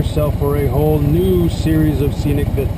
yourself for a whole new series of scenic visits.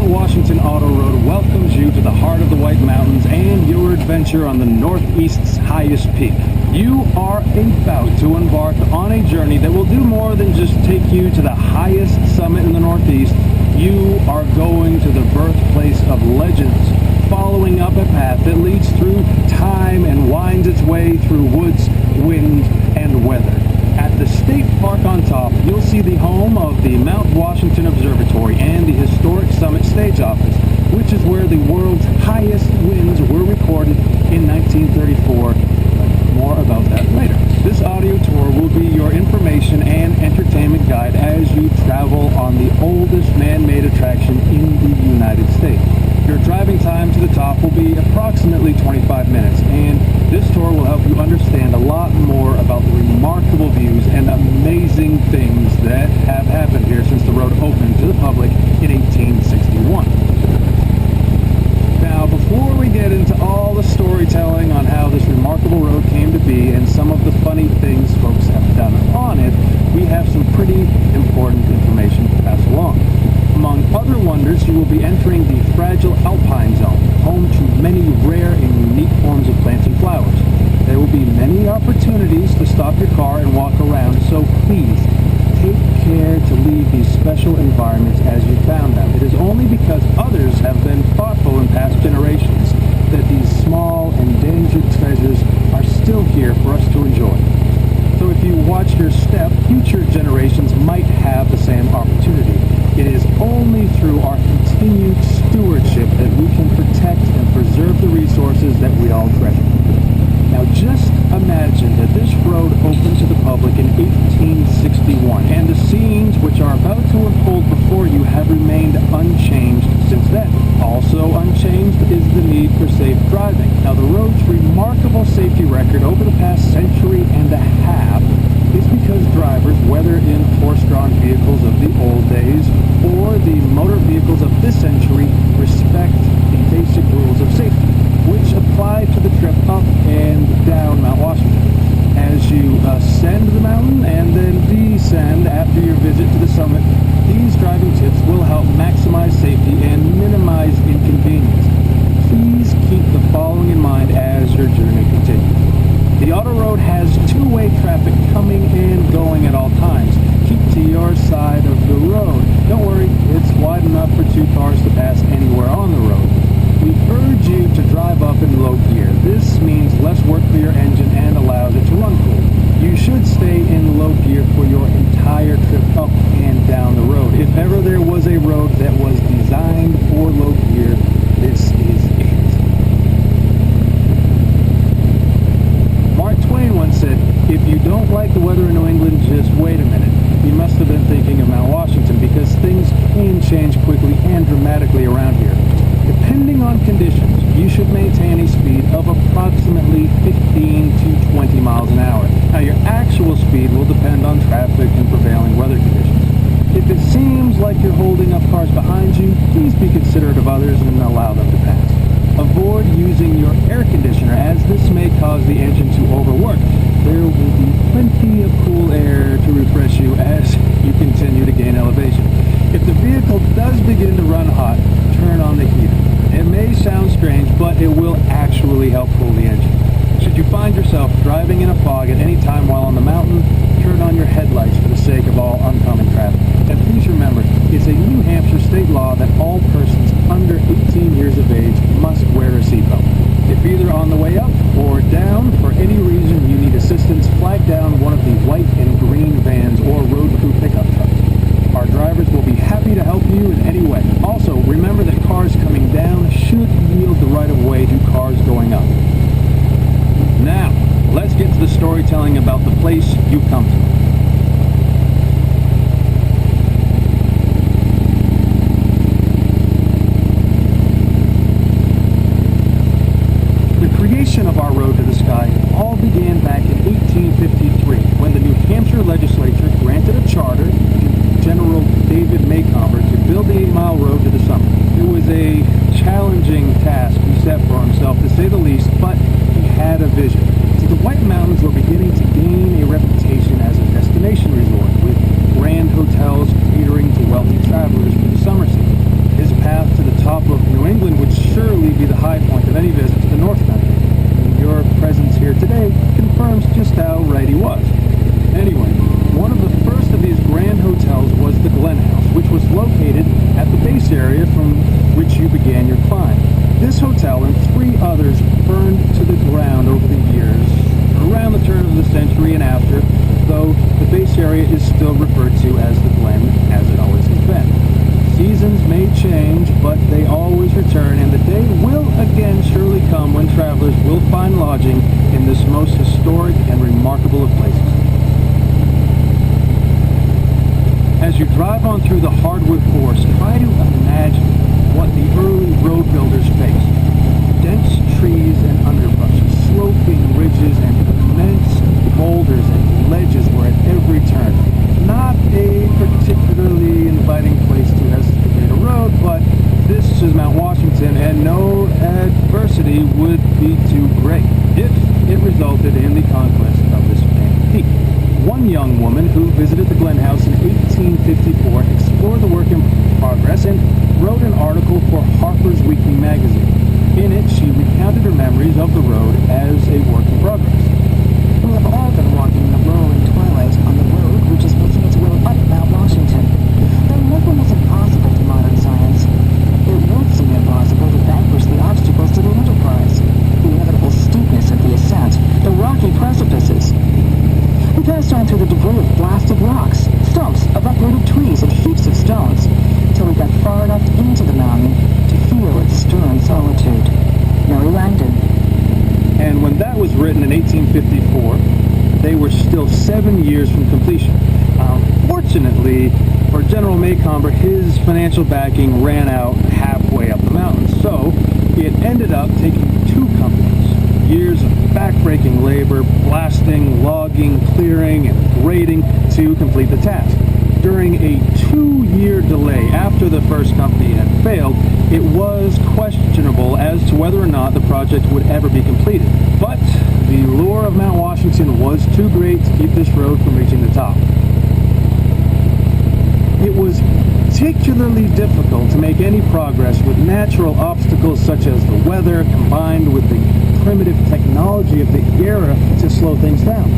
Washington Auto Road welcomes you to the heart of the White Mountains and your adventure on the Northeast's highest peak. You are about to embark on a journey that will do more than just take you to the highest summit in the Northeast. You are going to the birthplace of legends, following up a path that leads through time and winds its way through woods, wind, and weather. At the state park on top, you'll see the home of the Mount Washington Observatory and the historic Summit Stage Office, which is where the world's highest winds were recorded in 1934. More about that later. This audio tour will be your information and entertainment guide as you travel on the oldest man-made attraction in the United States. Your driving time to the top will be approximately 25 minutes, and this tour will help you understand a lot more about the remarkable views and amazing things that have happened here since the road opened to the public in 1861. Now, before we get into all the storytelling on how this remarkable road came to be and some of the funny things folks have done on it, we have some pretty important information to pass along. Among other wonders, you will be entering the Fragile Alpine Zone, home to many rare and unique forms of plants and flowers. There will be many opportunities to stop your car and walk around, so please take care to leave these special environments as you found them. It is only because others have been thoughtful in past generations that these small, endangered treasures are still here for us to enjoy. So if you watch your step, future generations might have the same opportunity. It is only through our continued stewardship that we can protect and preserve the resources that we all treasure. Now just imagine that this road opened to the public in 1861, and the scenes which are about to unfold before you have remained unchanged since then. Also unchanged is the need for safe driving. Now the road's remarkable safety record over the past century and a half is because drivers, whether in horse-drawn vehicles of the old days or the motor vehicles of this century, respect the basic rules of safety, which apply to the trip up and down Mount Washington. As you ascend the mountain and then descend after your visit to the summit, these driving tips will help maximize safety and minimize inconvenience. Please keep the following in mind as your journey continues. The auto road has two-way traffic coming and going at all times. Keep to your side of the road. Don't worry, it's wide enough for two cars to pass anywhere on the road. We urge you to drive up in low gear. This means less work for your engine and allows it to run cool. You should stay in low gear for your entire trip up and down the road. If ever there was a road that was designed for low gear, this is it. Mark Twain once said, "If you don't like the weather in New England, just wait a minute." He must have been thinking of Mount Washington because things can change quickly and dramatically around here. Depending on conditions, you should maintain a speed of approximately 15 to 20 miles an hour. Now, your actual speed will depend on traffic and prevailing weather conditions. If it seems like you're holding up cars behind you, please be considerate of others and allow them to pass. Avoid using your air conditioner, as this may cause the engine to overwork. There will be plenty of cool air to refresh you as you continue to gain elevation. If the vehicle does begin to run hot, turn on the heater. It may sound strange, but it will actually help cool the engine. Should you find yourself driving in a fog at any time while on the mountain, turn on your headlights for the sake of all oncoming traffic. And please remember, it's a New Hampshire state law that all persons under 18 years of age must wear a seatbelt. If either on the way up or down, for any reason you need assistance, flag down one of the white and green vans or road crew pickup trucks. Our drivers will be happy to help you in any way. Also, remember that cars coming down should yield the right-of-way to cars going up. Now, let's get to the storytelling about the place you've come to. This hotel and 3 others burned to the ground over the years, around the turn of the century and after, though the base area is still referred to as the Glen, as it always has been. Seasons may change, but they always return, and the day will again surely come when travelers will find lodging in this most historic and remarkable of places. As you drive on through the hardwood forest, try to imagine what the early road builders faced. Dense trees and underbrush, sloping ridges, and immense boulders and ledges were at every turn. Not a particularly inviting place to excavate a road, but this is Mount Washington, and no adversity would be too great if it resulted in the conquest of this famed peak. One young woman who visited the Glen House in 1854 explored the work in progress and wrote an article for Harper's Weekly magazine. In it, she recounted her memories of the road as a work in progress. We have all been walking the rolling twilight on the road which is making its way up Mount Washington. Though nothing is impossible to modern science, it would seem impossible to vanquish the obstacles to the enterprise, the inevitable steepness of the ascent, the rocky precipices. We passed on through the debris of blasted rocks, stumps of uprooted trees, and heaps of stones, till we got far enough into the mountain to feel its stern solitude. Mary Langdon. And when that was written in 1854, they were still 7 years from completion. Fortunately for General Maycomber, his financial backing ran out halfway up the mountain, so it ended up taking 2 companies. Years of backbreaking labor, blasting, logging, clearing, and grading to complete the task. During a 2-year delay after the first company had failed, it was questionable as to whether or not the project would ever be completed. But the lure of Mount Washington was too great to keep this road from reaching the top. It was particularly difficult to make any progress with natural obstacles such as the weather combined with the primitive technology of the era to slow things down.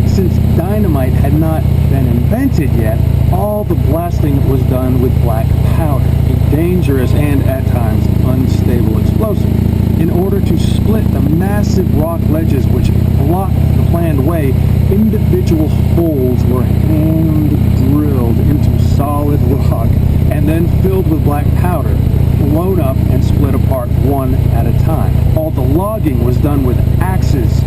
Since dynamite had not been invented yet, all the blasting was done with black powder, a dangerous and at times unstable explosive. In order to split the massive rock ledges which blocked the planned way, individual holes were hand-drilled into solid rock and then filled with black powder, blown up and split apart one at a time. All the logging was done with axes,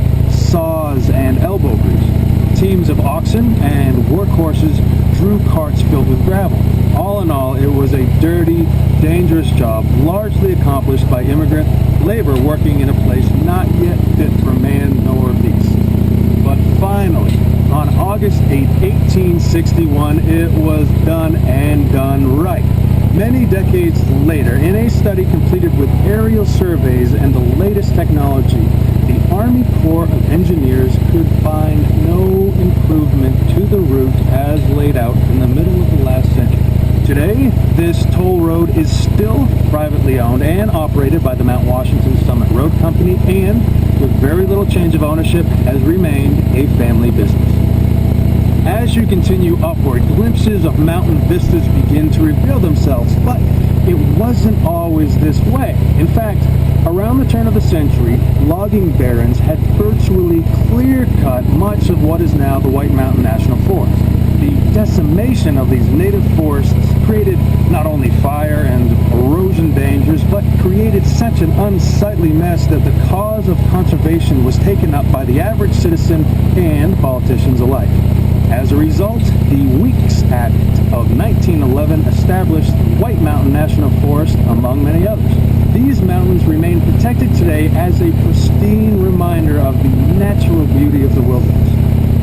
saws, and elbow grease. Teams of oxen and workhorses drew carts filled with gravel. All in all, it was a dirty, dangerous job, largely accomplished by immigrant labor working in a place not yet fit for man nor beast. But finally, on August 8, 1861, it was done and done right. Many decades later, in a study completed with aerial surveys and the latest technology, the Army Corps of Engineers could find no improvement to the route as laid out in the middle of the last century. Today, this toll road is still privately owned and operated by the Mount Washington Summit Road Company, and with very little change of ownership, has remained a family business. As you continue upward, glimpses of mountain vistas begin to reveal themselves, but it wasn't always this way. In fact, around the turn of the century, logging barons had virtually clear-cut much of what is now the White Mountain National Forest. The decimation of these native forests created not only fire and erosion dangers, but created such an unsightly mess that the cause of conservation was taken up by the average citizen and politicians alike. As a result, the Weeks Act of 1911 established the White Mountain National Forest, among many others. These mountains remain protected today as a pristine reminder of the natural beauty of the wilderness.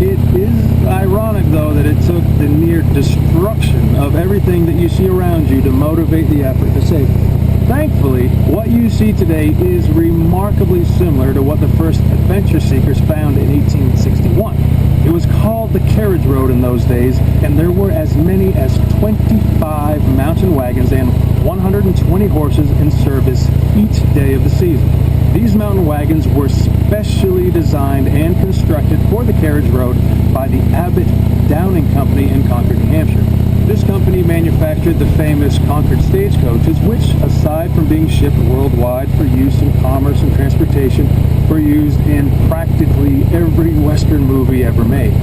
It is ironic, though, that it took the near destruction of everything that you see around you to motivate the effort to save it. Thankfully, what you see today is remarkably similar to what the first adventure seekers found in 1861. It was called the carriage road in those days, and there were as many as 25 mountain wagons and 120 horses in service each day of the season. These mountain wagons were specially designed and constructed for the carriage road by the Abbott Downing Company in Concord, New Hampshire. This company manufactured the famous Concord stagecoaches, which, aside from being shipped worldwide for use in commerce and transportation, were used in practically every Western movie ever made.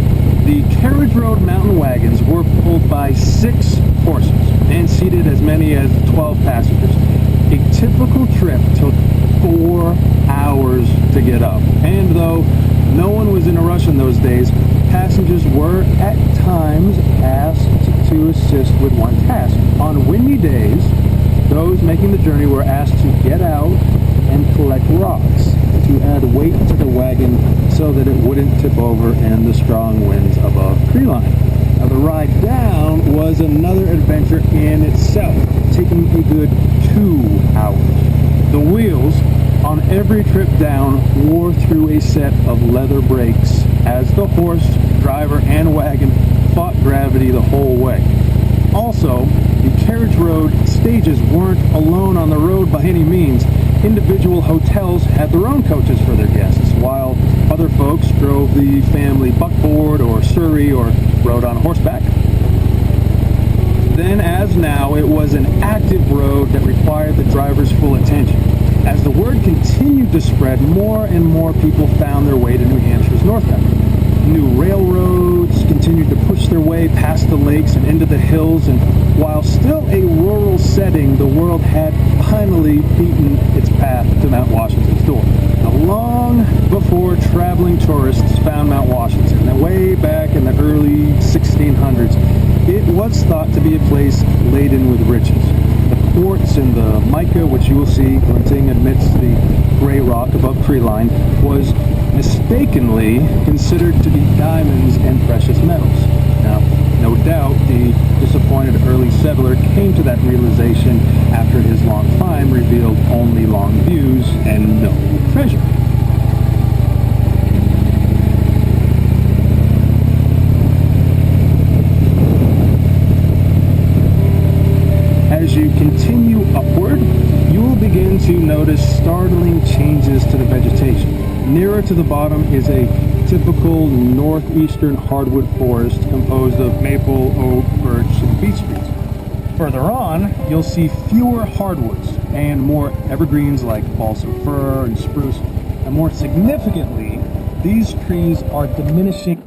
The Carriage Road mountain wagons were pulled by 6 horses and seated as many as 12 passengers. A typical trip took 4 hours to get up, and though no one was in a rush in those days, passengers were at times asked to assist with one task. On windy days, those making the journey were asked to get out and collect rocks to add weight to the wagon so that it wouldn't tip over in the strong winds above treeline. Now, the ride down was another adventure in itself, taking a good 2 hours. The wheels on every trip down wore through a set of leather brakes as the horse, driver, and wagon fought gravity the whole way. Also, the Carriage Road stages weren't alone on the road by any means. Individual hotels had their own coaches for their guests, while other folks drove the family buckboard or surrey or rode on horseback. Then, as now, it was an active road that required the driver's full attention. As the word continued to spread, more and more people found their way to New Hampshire's North End. New railroads continued to push their way past the lakes and into the hills, and while still a rural setting, the world had finally beaten its path to Mount Washington's door. Now, long before traveling tourists found Mount Washington, and way back in the early 1600s, it was thought to be a place laden with riches. The quartz and the mica, which you will see glinting amidst the gray rock above treeline, was mistakenly considered to be diamonds and precious metals. Now, no doubt the disappointed early settler came to that realization after his long climb revealed only long views and no treasure. As you continue upward, you will begin to notice startling changes to the vegetation. Nearer to the bottom is a typical northeastern hardwood forest composed of maple, oak, birch, and beech trees. Further on, you'll see fewer hardwoods and more evergreens like balsam fir and spruce. And more significantly, these trees are diminishing